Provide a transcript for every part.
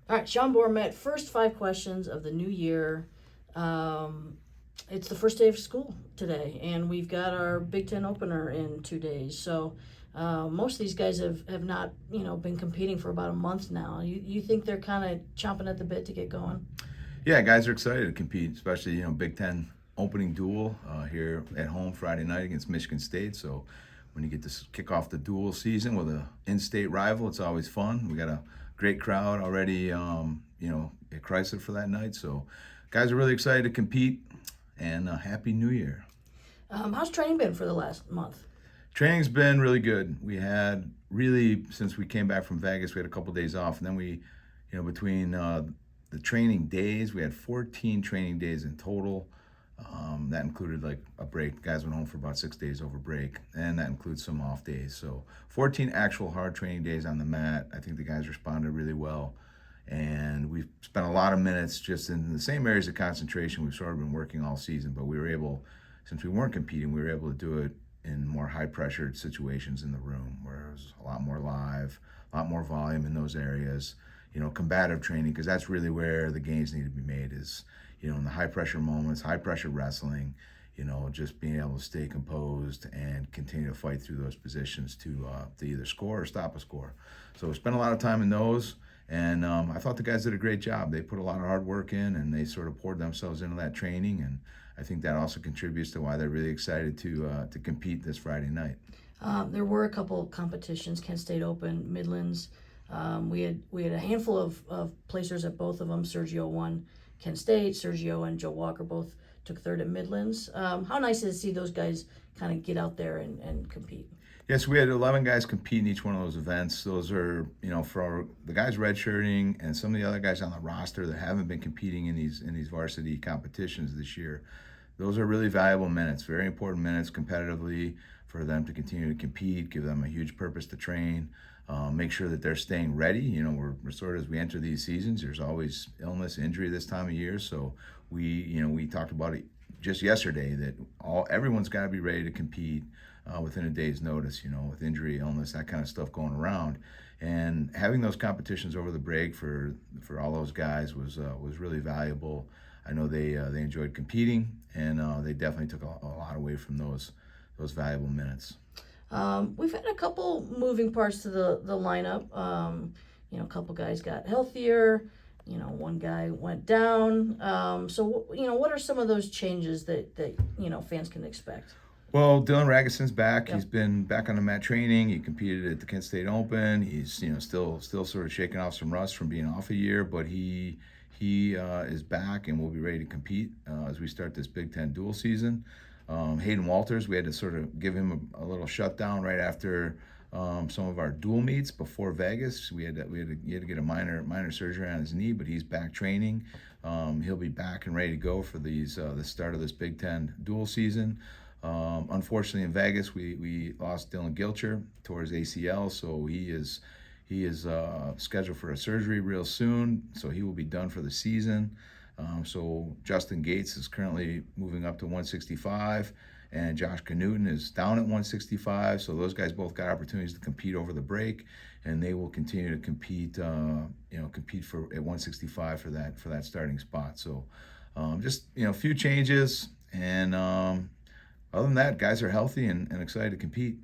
All right, Sean Bormet, first 5 questions of the new year. It's the first day of school today, and we've got our Big Ten opener in 2 days. So most of these guys have not, been competing for about a month now. You think they're kind of chomping at the bit to get going? Yeah, guys are excited to compete, especially Big Ten opening duel here at home Friday night against Michigan State. So when you get to kick off the duel season with a in-state rival, it's always fun. We got a great crowd already, at Chrysler for that night. So guys are really excited to compete, and Happy New Year. How's training been for the last month? Training's been really good. We had really, since we came back from Vegas, we had a couple days off, and then between the training days, we had 14 training days in total. That included like a break. Guys went home for about 6 days over break, and that includes some off days. So 14 actual hard training days on the mat. I think the guys responded really well, and we've spent a lot of minutes just in the same areas of concentration we've sort of been working all season. But we were able, since we weren't competing, we were able to do it in more high pressured situations in the room where it was a lot more live, a lot more volume in those areas. Combative training, because that's really where the gains need to be made is, in the high pressure moments, high pressure wrestling, just being able to stay composed and continue to fight through those positions to either score or stop a score. So we spent a lot of time in those, and I thought the guys did a great job. They put a lot of hard work in, and they sort of poured themselves into that training, and I think that also contributes to why they're really excited to compete this Friday night. There were a couple competitions: Kent State Open, Midlands. We had a handful of placers at both of them. Sergio won Kent State. Sergio and Joe Walker both took third at Midlands. How nice is it to see those guys kind of get out there and compete? Yes, we had 11 guys compete in each one of those events. Those are, for the guys redshirting and some of the other guys on the roster that haven't been competing in these varsity competitions this year. Those are really valuable minutes, very important minutes competitively for them to continue to compete, give them a huge purpose to train, make sure that they're staying ready. We're sort of, as we enter these seasons, there's always illness, injury this time of year. So we talked about it just yesterday that everyone's got to be ready to compete within a day's notice, with injury, illness, that kind of stuff going around. And having those competitions over the break for all those guys was really valuable. I know they enjoyed competing, and they definitely took a lot away from those valuable minutes. We've had a couple moving parts to the lineup. A couple guys got healthier. One guy went down. So what are some of those changes that fans can expect? Well, Dylan Ragason's back. Yep. He's been back on the mat training. He competed at the Kent State Open. He's still sort of shaking off some rust from being off a year, but he is back and will be ready to compete as we start this Big Ten dual season. Hayden Walters, we had to sort of give him a little shutdown right after some of our dual meets before Vegas. He had to get a minor surgery on his knee, but he's back training. He'll be back and ready to go for the start of this Big Ten dual season. Unfortunately, in Vegas, we lost Dylan Gilcher towards ACL, so he is scheduled for a surgery real soon. So he will be done for the season. So Justin Gates is currently moving up to 165, and Josh Knudten is down at 165. So those guys both got opportunities to compete over the break, and they will continue to compete for at 165 for that starting spot. So just a few changes, and other than that, guys are healthy and excited to compete.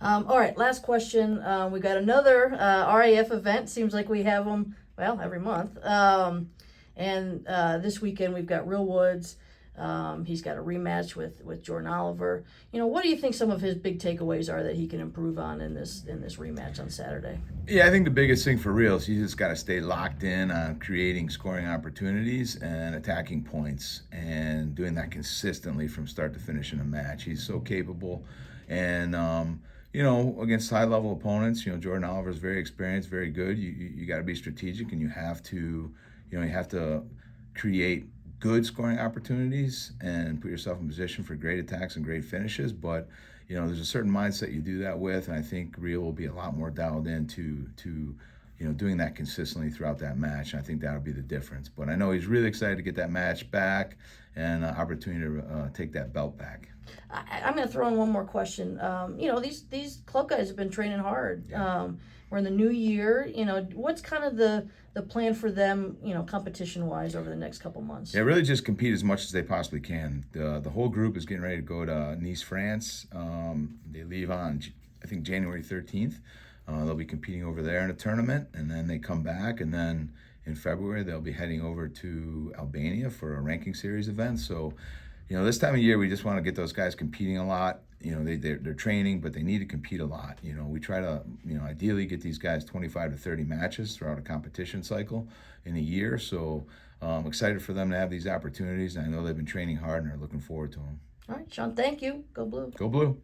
All right, last question. We got another RAF event. Seems like we have them, every month. And this weekend we've got Real Woods. He's got a rematch with Jordan Oliver. What do you think some of his big takeaways are that he can improve on in this rematch on Saturday? Yeah, I think the biggest thing for Real is he's just got to stay locked in on creating scoring opportunities and attacking points and doing that consistently from start to finish in a match. He's so capable, and against high-level opponents, Jordan Oliver is very experienced, very good. You got to be strategic, and you have to create good scoring opportunities and put yourself in position for great attacks and great finishes. But there's a certain mindset you do that with, and I think Real will be a lot more dialed in to doing that consistently throughout that match. And I think that'll be the difference. But I know he's really excited to get that match back and opportunity to take that belt back. I'm going to throw in one more question. These club guys have been training hard. Yeah. We're in the new year. What's kind of the plan for them, competition wise over the next couple months? Yeah, really just compete as much as they possibly can. The whole group is getting ready to go to Nice, France. They leave on, I think, January 13th. They'll be competing over there in a tournament, and then they come back, and then in February they'll be heading over to Albania for a ranking series event. So, this time of year we just want to get those guys competing a lot. They're training, but they need to compete a lot. We try to, ideally get these guys 25 to 30 matches throughout a competition cycle in a year. So I'm excited for them to have these opportunities, and I know they've been training hard and are looking forward to them. All right, Sean, thank you. Go Blue. Go Blue.